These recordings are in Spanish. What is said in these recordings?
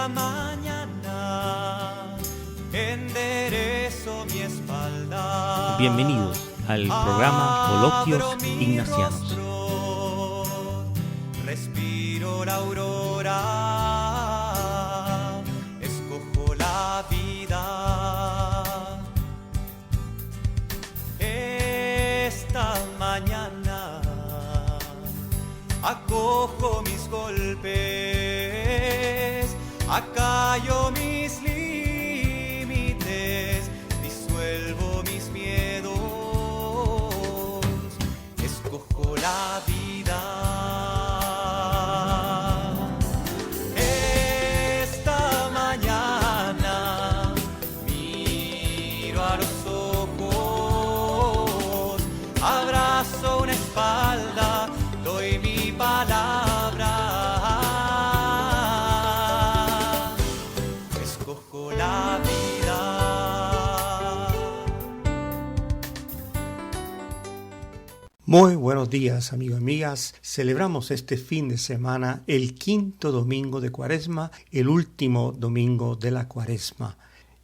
esta mañana enderezo mi espalda. Bienvenidos al programa Coloquios Ignacianos. Respiro la aurora, escojo la vida. Esta mañana acojo mis golpes, acallo mis límites, disuelvo mis miedos, escojo la vida. Esta mañana miro a los ojos, abrazo una espalda, doy mi palabra, escojo la vida. Muy buenos días, amigos y amigas. Celebramos este fin de semana el quinto domingo de Cuaresma, el último domingo de la Cuaresma.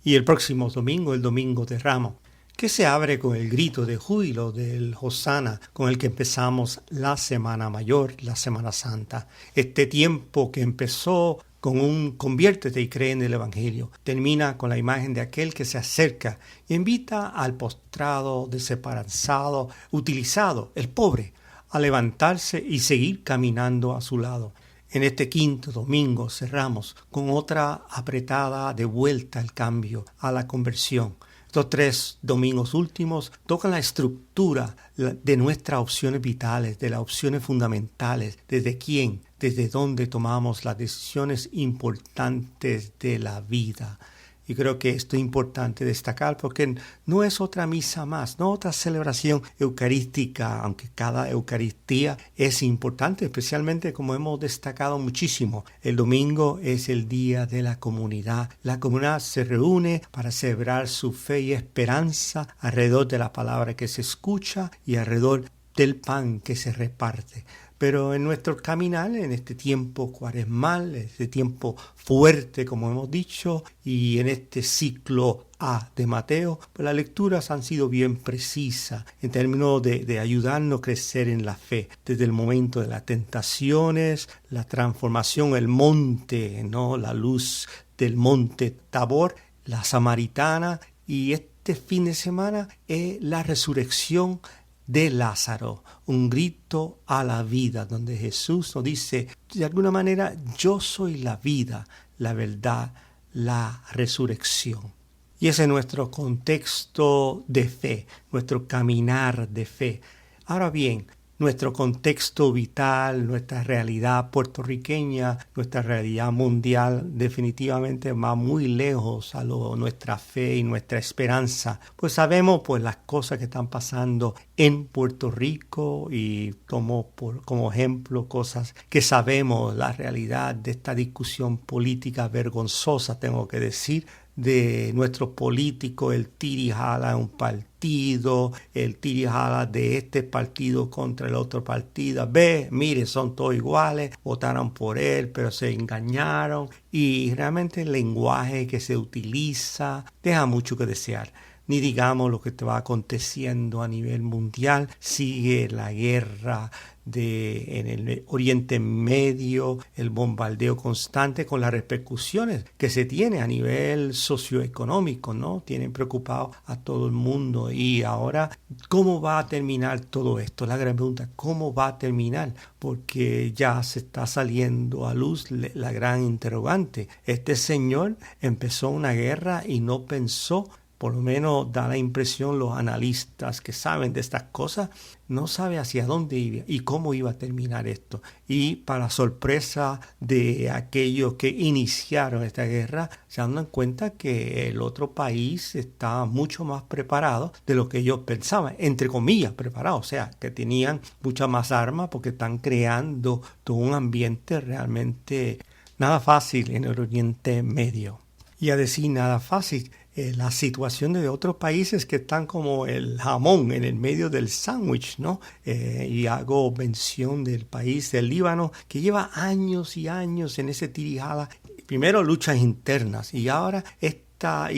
Y el próximo domingo, el domingo de Ramos, que se abre con el grito de júbilo del Hosana, con el que empezamos la Semana Mayor, la Semana Santa. Este tiempo que empezó con un conviértete y cree en el Evangelio, termina con la imagen de aquel que se acerca y invita al postrado, desesperanzado, utilizado, el pobre, a levantarse y seguir caminando a su lado. En este quinto domingo cerramos con otra apretada de vuelta al cambio, a la conversión. Estos 3 domingos últimos tocan la estructura de nuestras opciones vitales, de las opciones fundamentales, desde quién, desde dónde tomamos las decisiones importantes de la vida. Y creo que esto es importante destacar porque no es otra misa más, no otra celebración eucarística, aunque cada Eucaristía es importante, especialmente como hemos destacado muchísimo. El domingo es el día de la comunidad. La comunidad se reúne para celebrar su fe y esperanza alrededor de la palabra que se escucha y alrededor del pan que se reparte. Pero en nuestro caminar, en este tiempo cuaresmal, este tiempo fuerte, como hemos dicho, y en este ciclo A de Mateo, pues las lecturas han sido bien precisas en términos de ayudarnos a crecer en la fe. Desde el momento de las tentaciones, la transformación, el monte, ¿no? La luz del monte Tabor, la samaritana, y este fin de semana es la resurrección de Lázaro, un grito a la vida, donde Jesús nos dice, de alguna manera, yo soy la vida, la verdad, la resurrección. Y ese es nuestro contexto de fe, nuestro caminar de fe. Ahora bien, nuestro contexto vital, nuestra realidad puertorriqueña, nuestra realidad mundial definitivamente va muy lejos a nuestra fe y nuestra esperanza. Pues sabemos pues las cosas que están pasando en Puerto Rico y como ejemplo cosas que sabemos, la realidad de esta discusión política vergonzosa, tengo que decir, de nuestros políticos, el tirijala un partido, el tirijala de este partido contra el otro partido. Mire, son todos iguales, votaron por él, pero se engañaron. Y realmente el lenguaje que se utiliza deja mucho que desear. Ni digamos lo que te va aconteciendo a nivel mundial. Sigue la guerra en el Oriente Medio, el bombardeo constante con las repercusiones que se tiene a nivel socioeconómico, ¿no? Tienen preocupado a todo el mundo. Y ahora, ¿cómo va a terminar todo esto? La gran pregunta, ¿cómo va a terminar? Porque ya se está saliendo a luz la gran interrogante. Este señor empezó una guerra y no pensó, por lo menos da la impresión los analistas que saben de estas cosas, no sabe hacia dónde iba y cómo iba a terminar esto. Y para sorpresa de aquellos que iniciaron esta guerra, se dan cuenta que el otro país estaba mucho más preparado de lo que ellos pensaban, entre comillas preparado, o sea, que tenían muchas más armas porque están creando todo un ambiente realmente nada fácil en el Oriente Medio. Y a decir nada fácil, la situación de otros países que están como el jamón en el medio del sándwich, ¿no? Y hago mención del país del Líbano, que lleva años y años en ese tirijala, primero luchas internas y ahora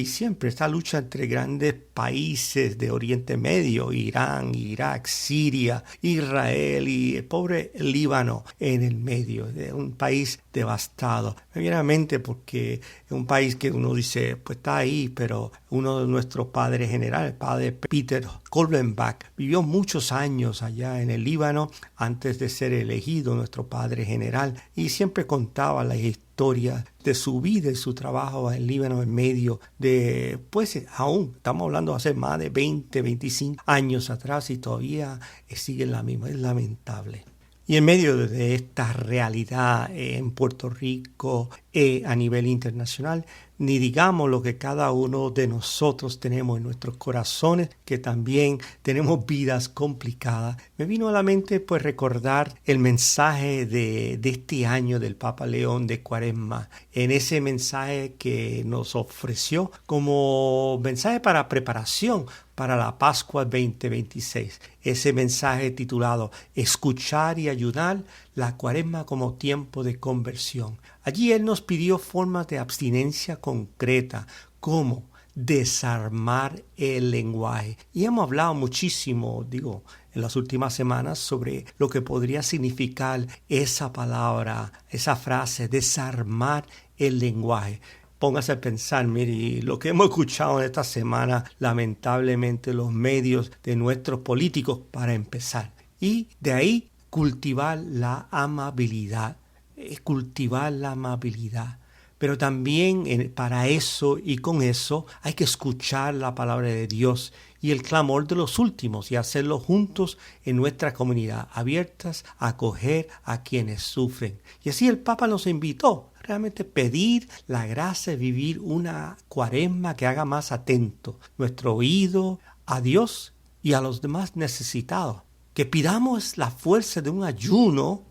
siempre esta lucha entre grandes países de Oriente Medio, Irán, Irak, Siria, Israel y el pobre Líbano en el medio, de un país devastado. Me viene a la mente porque es un país que uno dice, pues está ahí, pero uno de nuestros padres generales, el padre Peter Kolbenbach, vivió muchos años allá en el Líbano antes de ser elegido nuestro padre general y siempre contaba la historia de su vida y su trabajo en Líbano en medio de, pues aún estamos hablando hace más de 20, 25 años atrás y todavía sigue la misma, es lamentable. Y en medio de esta realidad en Puerto Rico a nivel internacional, ni digamos lo que cada uno de nosotros tenemos en nuestros corazones, que también tenemos vidas complicadas. Me vino a la mente pues recordar el mensaje de este año del Papa León de Cuaresma, en ese mensaje que nos ofreció como mensaje para preparación para la Pascua 2026. Ese mensaje titulado Escuchar y ayudar, la Cuaresma como tiempo de conversión. Allí él nos pidió formas de abstinencia concreta, como desarmar el lenguaje. Y hemos hablado muchísimo, en las últimas semanas sobre lo que podría significar esa palabra, esa frase, desarmar el lenguaje. Póngase a pensar, mire, lo que hemos escuchado en esta semana, lamentablemente los medios de nuestros políticos para empezar. Y de ahí cultivar la amabilidad, Pero también para eso y con eso hay que escuchar la palabra de Dios y el clamor de los últimos y hacerlo juntos en nuestra comunidad, abiertas a acoger a quienes sufren. Y así el Papa nos invitó realmente pedir la gracia de vivir una Cuaresma que haga más atento nuestro oído a Dios y a los demás necesitados. Que pidamos la fuerza de un ayuno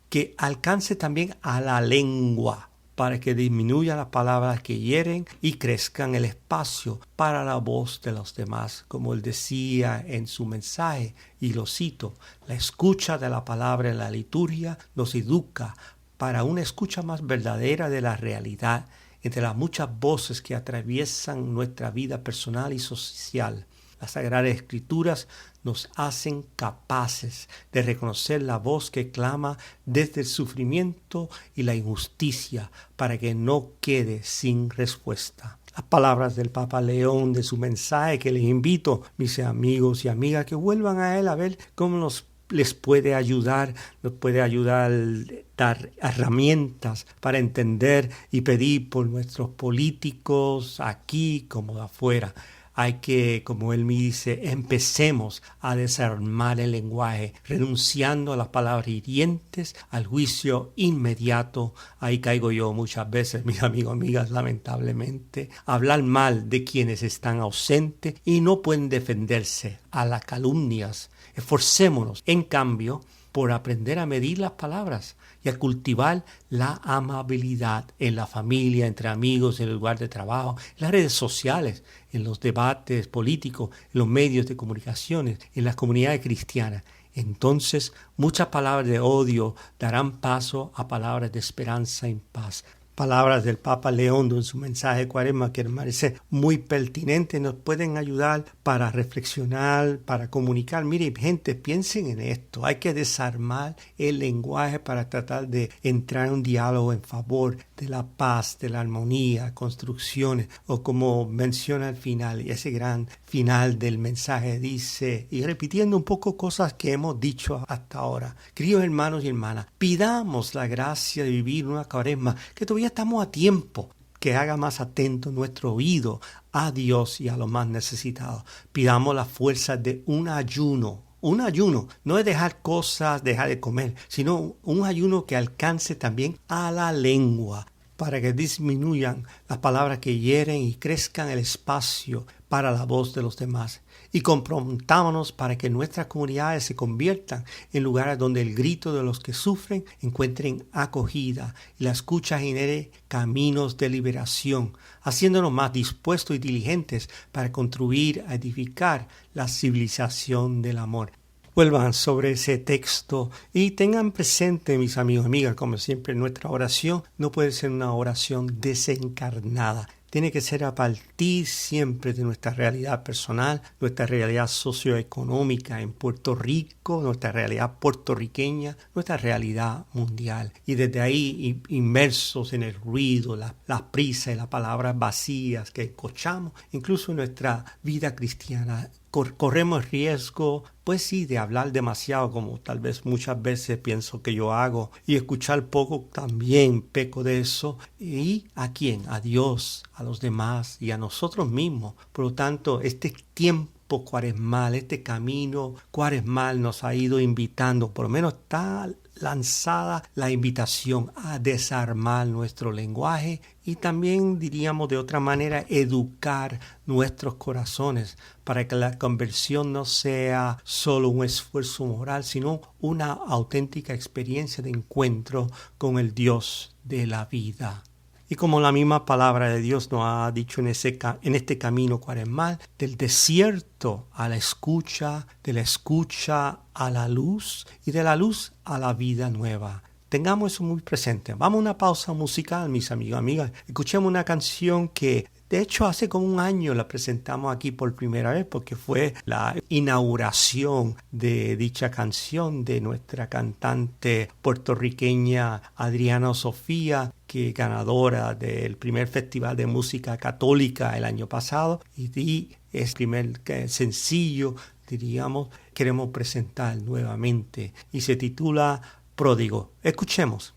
que alcance también a la lengua para que disminuya las palabras que hieren y crezcan el espacio para la voz de los demás. Como él decía en su mensaje, y lo cito, la escucha de la palabra en la liturgia nos educa para una escucha más verdadera de la realidad entre las muchas voces que atraviesan nuestra vida personal y social. Las Sagradas Escrituras nos hacen capaces de reconocer la voz que clama desde el sufrimiento y la injusticia para que no quede sin respuesta. Las palabras del Papa León de su mensaje que les invito, mis amigos y amigas, que vuelvan a él a ver cómo les puede ayudar, nos puede ayudar a dar herramientas para entender y pedir por nuestros políticos aquí como afuera. Hay que, como él me dice, empecemos a desarmar el lenguaje, renunciando a las palabras hirientes, al juicio inmediato. Ahí caigo yo muchas veces, mis amigos, amigas, lamentablemente. Hablar mal de quienes están ausentes y no pueden defenderse a las calumnias. Esforcémonos, en cambio, por aprender a medir las palabras y a cultivar la amabilidad en la familia, entre amigos, en el lugar de trabajo, en las redes sociales, en los debates políticos, en los medios de comunicaciones, en las comunidades cristianas. Entonces, muchas palabras de odio darán paso a palabras de esperanza y paz. Palabras del Papa León en su mensaje de Cuaresma que me parece muy pertinente, nos pueden ayudar para reflexionar, para comunicar. Mire, gente, piensen en esto. Hay que desarmar el lenguaje para tratar de entrar en un diálogo en favor de la paz, de la armonía, construcciones, o como menciona al final, ese gran final del mensaje dice, y repitiendo un poco cosas que hemos dicho hasta ahora, queridos hermanos y hermanas, pidamos la gracia de vivir una Cuaresma que todavía estamos a tiempo, que haga más atento nuestro oído a Dios y a los más necesitados. Pidamos la fuerza de un ayuno. Un ayuno no es dejar cosas, dejar de comer, sino un ayuno que alcance también a la lengua, para que disminuyan las palabras que hieren y crezcan el espacio para la voz de los demás. Y comprometámonos para que nuestras comunidades se conviertan en lugares donde el grito de los que sufren encuentren acogida y la escucha genere caminos de liberación, haciéndonos más dispuestos y diligentes para contribuir a edificar la civilización del amor. vuelvan sobre ese texto y tengan presente, mis amigos y amigas, como siempre, nuestra oración no puede ser una oración desencarnada. Tiene que ser a partir siempre de nuestra realidad personal, nuestra realidad socioeconómica en Puerto Rico, nuestra realidad puertorriqueña, nuestra realidad mundial. Y desde ahí, inmersos en el ruido, las prisas y las palabras vacías que escuchamos, incluso en nuestra vida cristiana, corremos riesgo, pues sí, de hablar demasiado, como tal vez muchas veces pienso que yo hago, y escuchar poco, también peco de eso. ¿Y a quién? A Dios, a los demás y a nosotros mismos. Por lo tanto, este tiempo cuaresmal, este camino cuaresmal nos ha ido invitando, por lo menos está lanzada la invitación a desarmar nuestro lenguaje y también, diríamos de otra manera, educar nuestros corazones para que la conversión no sea solo un esfuerzo moral, sino una auténtica experiencia de encuentro con el Dios de la vida. Y como la misma palabra de Dios nos ha dicho en este camino cuaresmal, del desierto a la escucha, de la escucha a la luz y de la luz a la vida nueva. Tengamos eso muy presente. Vamos a una pausa musical, mis amigos, amigas. Escuchemos una canción que de hecho hace como un año la presentamos aquí por primera vez porque fue la inauguración de dicha canción de nuestra cantante puertorriqueña Adriana Sofía, que es ganadora del primer Festival de Música Católica el año pasado y es el primer sencillo, diríamos, queremos presentar nuevamente y se titula Pródigo. Escuchemos.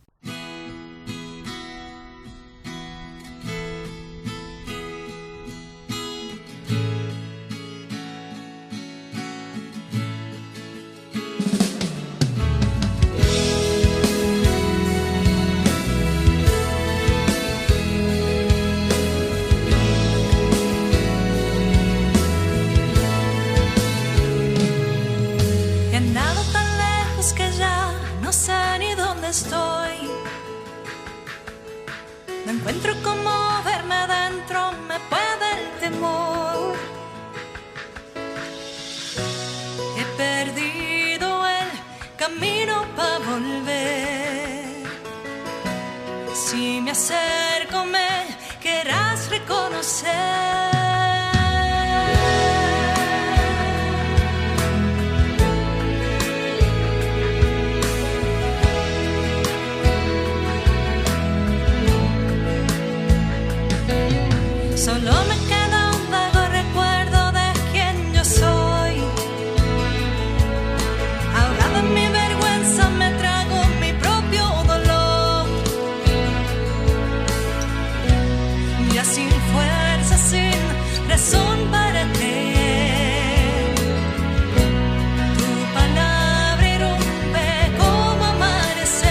Estoy, no encuentro cómo verme adentro, me puede el temor. He perdido el camino para volver. Si me acerco me querrás reconocer. Solo me queda un vago recuerdo de quién yo soy. Ahogado en mi vergüenza me trago mi propio dolor. Ya sin fuerza, sin razón para creer. Tu palabra irrumpe como amanecer.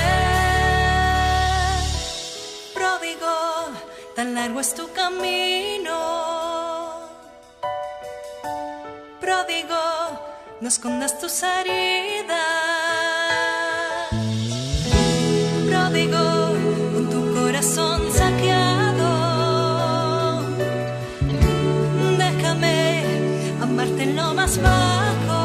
Pródigo, tan largo es tu camino. Pródigo, no escondas tus heridas. Pródigo, con tu corazón saqueado, déjame amarte en lo más bajo.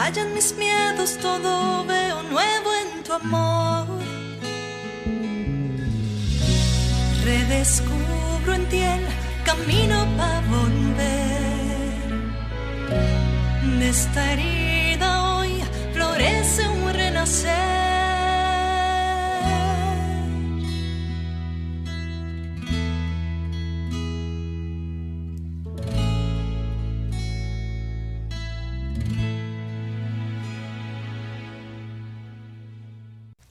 callan mis miedos, todo veo nuevo en tu amor. Redescubro en ti el camino para volver. De esta herida hoy florece un renacer.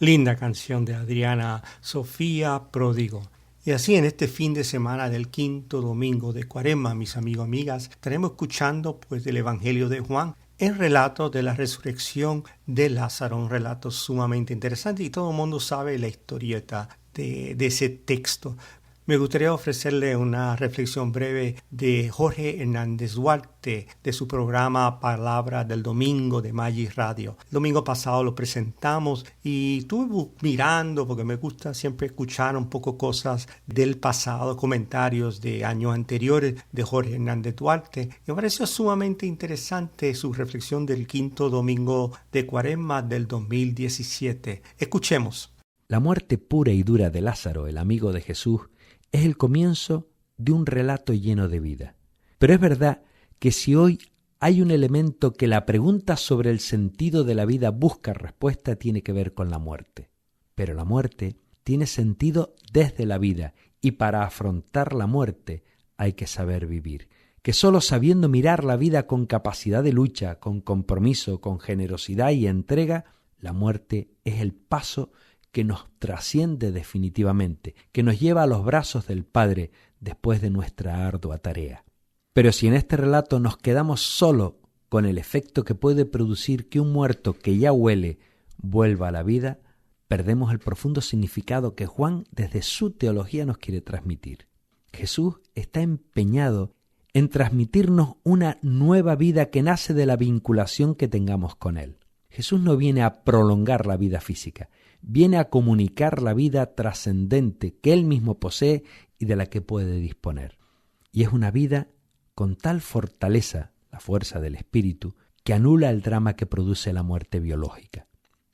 Linda canción de Adriana Sofía Pródigo. Y así en este fin de semana del quinto domingo de Cuaresma, mis amigos y amigas, estaremos escuchando pues del Evangelio de Juan, el relato de la resurrección de Lázaro, un relato sumamente interesante y todo el mundo sabe la historieta de ese texto. Me gustaría ofrecerle una reflexión breve de Jorge Hernández Duarte, de su programa Palabra del Domingo de Magis Radio. El domingo pasado lo presentamos y estuve mirando, porque me gusta siempre escuchar un poco cosas del pasado, comentarios de años anteriores de Jorge Hernández Duarte. Me pareció sumamente interesante su reflexión del quinto domingo de Cuaresma del 2017. Escuchemos. La muerte pura y dura de Lázaro, el amigo de Jesús, es el comienzo de un relato lleno de vida. Pero es verdad que si hoy hay un elemento que la pregunta sobre el sentido de la vida busca respuesta, tiene que ver con la muerte. Pero la muerte tiene sentido desde la vida y para afrontar la muerte hay que saber vivir. Que solo sabiendo mirar la vida con capacidad de lucha, con compromiso, con generosidad y entrega, la muerte es el paso que nos trasciende definitivamente, que nos lleva a los brazos del Padre después de nuestra ardua tarea. Pero si en este relato nos quedamos solo con el efecto que puede producir que un muerto que ya huele vuelva a la vida, perdemos el profundo significado que Juan desde su teología nos quiere transmitir. Jesús está empeñado en transmitirnos una nueva vida que nace de la vinculación que tengamos con Él. Jesús no viene a prolongar la vida física, viene a comunicar la vida trascendente que Él mismo posee y de la que puede disponer. Y es una vida con tal fortaleza, la fuerza del espíritu, que anula el drama que produce la muerte biológica.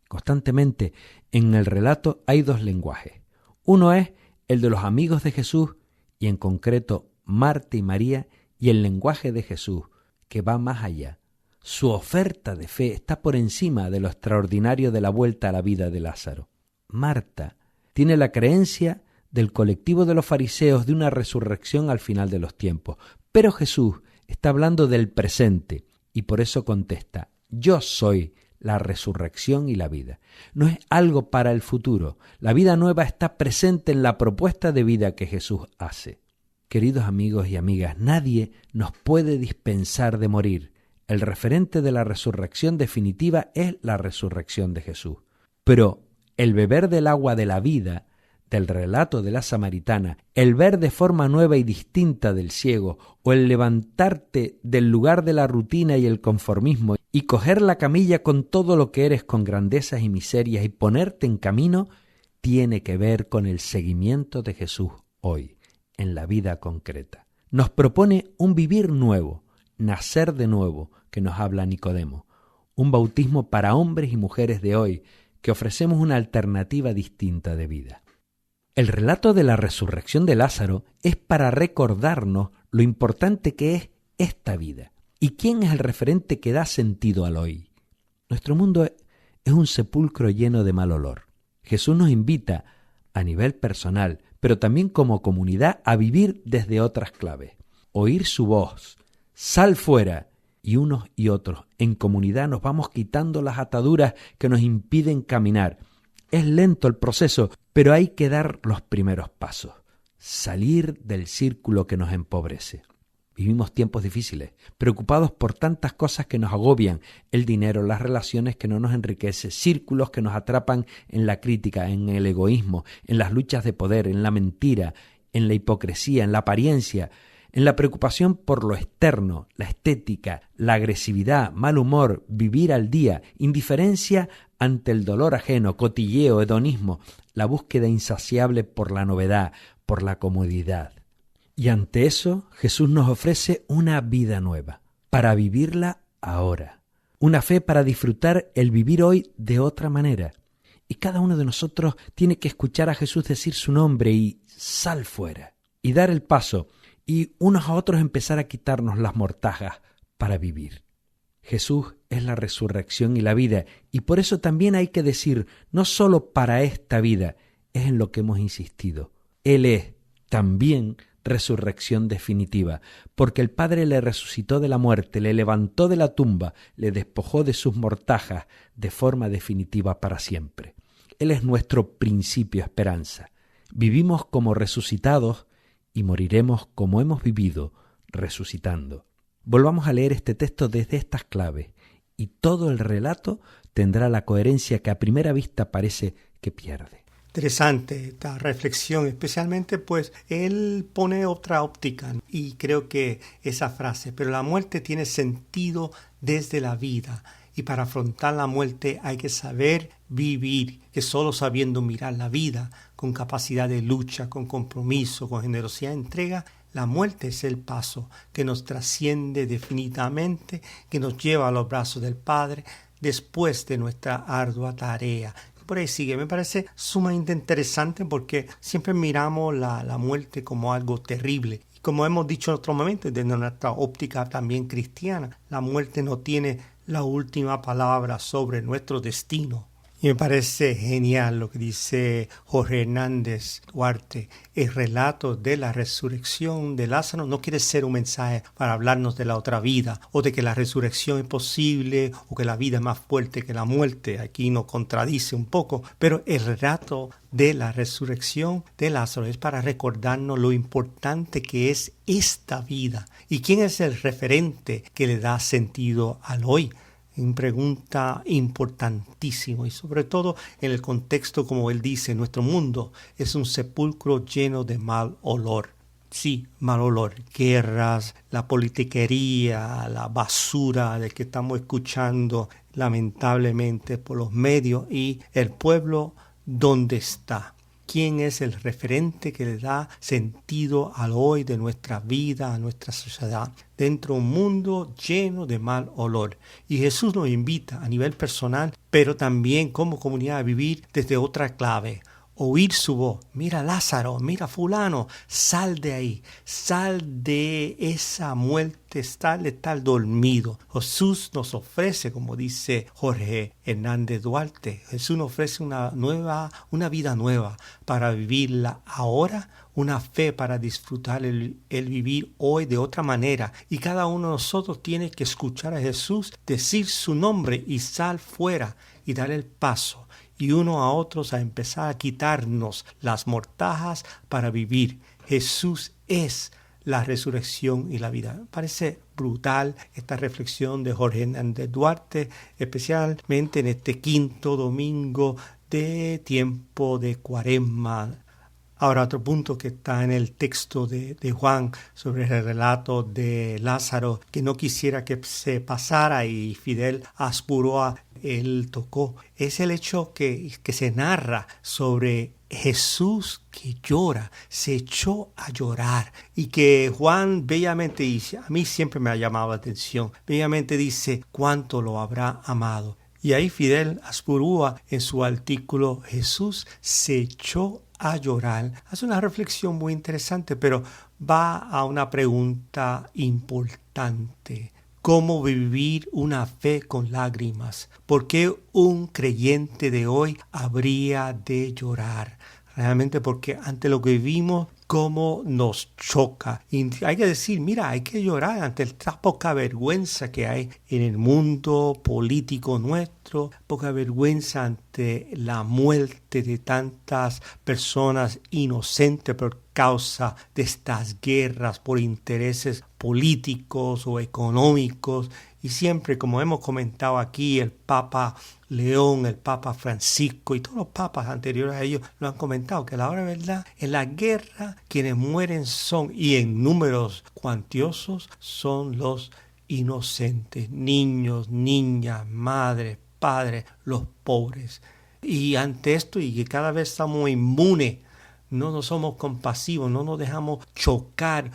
Constantemente en el relato hay dos lenguajes. Uno es el de los amigos de Jesús y en concreto Marta y María, y el lenguaje de Jesús que va más allá. Su oferta de fe está por encima de lo extraordinario de la vuelta a la vida de Lázaro. Marta tiene la creencia del colectivo de los fariseos de una resurrección al final de los tiempos, pero Jesús está hablando del presente y por eso contesta: yo soy la resurrección y la vida. No es algo para el futuro. La vida nueva está presente en la propuesta de vida que Jesús hace. Queridos amigos y amigas, nadie nos puede dispensar de morir. El referente de la resurrección definitiva es la resurrección de Jesús. Pero el beber del agua de la vida, del relato de la samaritana, el ver de forma nueva y distinta del ciego, o el levantarte del lugar de la rutina y el conformismo y coger la camilla con todo lo que eres, con grandezas y miserias, y ponerte en camino, tiene que ver con el seguimiento de Jesús hoy, en la vida concreta. Nos propone un vivir nuevo, nacer de nuevo, que nos habla Nicodemo, un bautismo para hombres y mujeres de hoy, que ofrecemos una alternativa distinta de vida. El relato de la resurrección de Lázaro es para recordarnos lo importante que es esta vida y quién es el referente que da sentido al hoy. Nuestro mundo es un sepulcro lleno de mal olor. Jesús nos invita a nivel personal, pero también como comunidad, a vivir desde otras claves, oír su voz, sal fuera, y unos y otros en comunidad nos vamos quitando las ataduras que nos impiden caminar. Es lento el proceso, pero hay que dar los primeros pasos, salir del círculo que nos empobrece. Vivimos tiempos difíciles, preocupados por tantas cosas que nos agobian, el dinero, las relaciones que no nos enriquecen, círculos que nos atrapan en la crítica, en el egoísmo, en las luchas de poder, en la mentira, en la hipocresía, en la apariencia, en la preocupación por lo externo, la estética, la agresividad, mal humor, vivir al día, indiferencia ante el dolor ajeno, cotilleo, hedonismo, la búsqueda insaciable por la novedad, por la comodidad. Y ante eso, Jesús nos ofrece una vida nueva, para vivirla ahora. una fe para disfrutar el vivir hoy de otra manera. Y cada uno de nosotros tiene que escuchar a Jesús decir su nombre y sal fuera, y dar el paso, y unos a otros empezar a quitarnos las mortajas para vivir. Jesús es la resurrección y la vida, y por eso también hay que decir, no solo para esta vida, es en lo que hemos insistido. Él es también resurrección definitiva, porque el Padre le resucitó de la muerte, le levantó de la tumba, le despojó de sus mortajas de forma definitiva para siempre. Él es nuestro principio esperanza. Vivimos como resucitados y moriremos como hemos vivido, resucitando. Volvamos a leer este texto desde estas claves, y todo el relato tendrá la coherencia que a primera vista parece que pierde. Interesante esta reflexión, especialmente pues él pone otra óptica y creo que esa frase, pero la muerte tiene sentido desde la vida y para afrontar la muerte hay que saber vivir, que solo sabiendo mirar la vida con capacidad de lucha, con compromiso, con generosidad de entrega, la muerte es el paso que nos trasciende definitivamente, que nos lleva a los brazos del Padre después de nuestra ardua tarea. Por ahí sigue, me parece sumamente interesante porque siempre miramos la muerte como algo terrible. Y como hemos dicho en otro momento, desde nuestra óptica también cristiana, la muerte no tiene la última palabra sobre nuestro destino. Y me parece genial lo que dice Jorge Hernández Duarte. El relato de la resurrección de Lázaro no quiere ser un mensaje para hablarnos de la otra vida o de que la resurrección es posible o que la vida es más fuerte que la muerte. Aquí nos contradice un poco, pero el relato de la resurrección de Lázaro es para recordarnos lo importante que es esta vida y quién es el referente que le da sentido al hoy. Una pregunta importantísima y sobre todo en el contexto, como él dice, nuestro mundo es un sepulcro lleno de mal olor. Sí, mal olor, guerras, la politiquería, la basura de que estamos escuchando lamentablemente por los medios y el pueblo, ¿dónde está? ¿Quién es el referente que le da sentido al hoy de nuestra vida, a nuestra sociedad, dentro de un mundo lleno de mal olor? Y Jesús nos invita a nivel personal, pero también como comunidad a vivir desde otra clave. Oír su voz, mira Lázaro, mira fulano, sal de ahí, sal de esa muerte, estar dormido. Jesús nos ofrece, como dice Jorge Hernández Duarte, Jesús nos ofrece una vida nueva para vivirla ahora, una fe para disfrutar el vivir hoy de otra manera. Y cada uno de nosotros tiene que escuchar a Jesús decir su nombre y sal fuera y dar el paso. Y uno a otros a empezar a quitarnos las mortajas para vivir. Jesús es la resurrección y la vida. Me parece brutal esta reflexión de Jorge Hernández Duarte, especialmente en este quinto domingo de tiempo de Cuaresma. Ahora otro punto que está en el texto de Juan sobre el relato de Lázaro, que no quisiera que se pasara y Fidel Asburúa él tocó, es el hecho que se narra sobre Jesús que llora, se echó a llorar y que Juan bellamente dice, a mí siempre me ha llamado la atención, bellamente dice cuánto lo habrá amado. Y ahí Fidel Asburúa en su artículo Jesús se echó a llorar, hace una reflexión muy interesante, pero va a una pregunta importante. ¿Cómo vivir una fe con lágrimas? ¿Por qué un creyente de hoy habría de llorar? Realmente porque ante lo que vivimos, cómo nos choca. Y hay que decir, mira, hay que llorar ante la poca vergüenza que hay en el mundo político nuestro, poca vergüenza ante la muerte de tantas personas inocentes por causa de estas guerras por intereses políticos o económicos. Y siempre, como hemos comentado aquí, el Papa León, el Papa Francisco y todos los papas anteriores a ellos lo han comentado, que a la hora de verdad, en la guerra, quienes mueren son, y en números cuantiosos, son los inocentes, niños, niñas, madres, padres, los pobres. Y ante esto, y que cada vez estamos inmunes, no nos somos compasivos, no nos dejamos chocar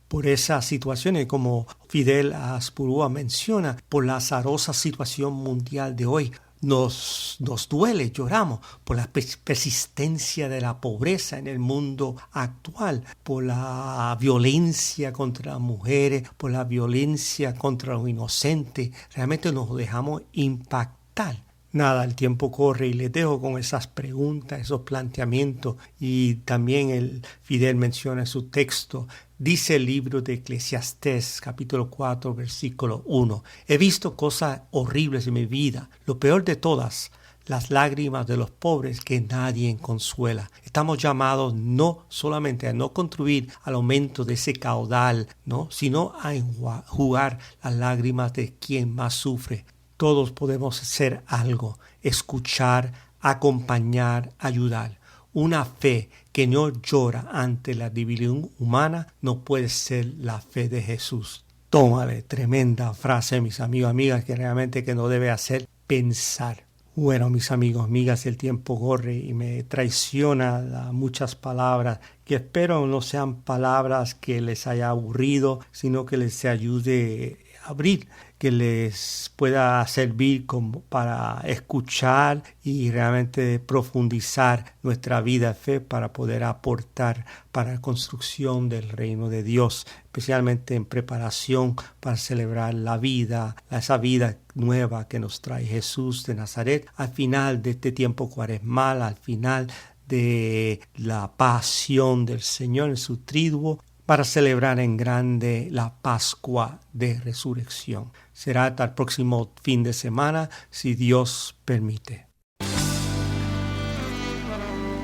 por esas situaciones, como Fidel Aspurúa menciona, por la azarosa situación mundial de hoy. Nos duele, lloramos por la persistencia de la pobreza en el mundo actual, por la violencia contra las mujeres, por la violencia contra los inocentes. Realmente nos dejamos impactar. Nada, el tiempo corre y les dejo con esas preguntas, esos planteamientos. Y también el Fidel menciona en su texto, dice el libro de Eclesiastés, capítulo 4, versículo 1. He visto cosas horribles en mi vida, lo peor de todas, las lágrimas de los pobres que nadie consuela. Estamos llamados no solamente a no contribuir al aumento de ese caudal, ¿no?, sino a enjugar las lágrimas de quien más sufre. Todos podemos hacer algo, escuchar, acompañar, ayudar. Una fe que no llora ante la debilidad humana no puede ser la fe de Jesús. Tómale, tremenda frase, mis amigos, amigas, que realmente que nos debe hacer pensar. Bueno, mis amigos, amigas, el tiempo corre y me traiciona muchas palabras que espero no sean palabras que les haya aburrido, sino que les ayude a abrir, que les pueda servir como para escuchar y realmente profundizar nuestra vida de fe para poder aportar para la construcción del reino de Dios, especialmente en preparación para celebrar la vida, esa vida nueva que nos trae Jesús de Nazaret al final de este tiempo cuaresmal, al final de la pasión del Señor en su triduo, para celebrar en grande la Pascua de Resurrección. Será hasta el próximo fin de semana, si Dios permite.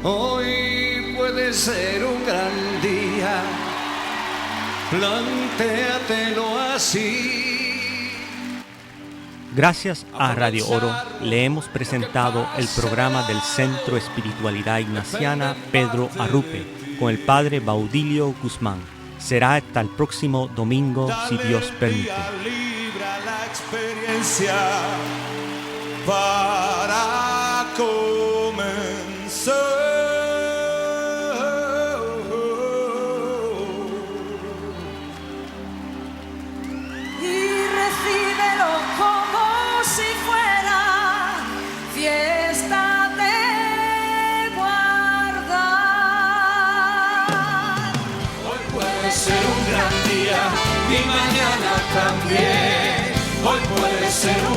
Hoy puede ser un gran día, plantéatelo así. Gracias a Radio Oro le hemos presentado el programa del Centro Espiritualidad Ignaciana Pedro Arrupe con el Padre Baudilio Guzmán. Será hasta el próximo domingo, si Dios permite. Libra la experiencia para comenzar. Y recíbelo como si fuera fiesta de guardar. Hoy puede ser un gran día y mañana también. Hoy puede ser un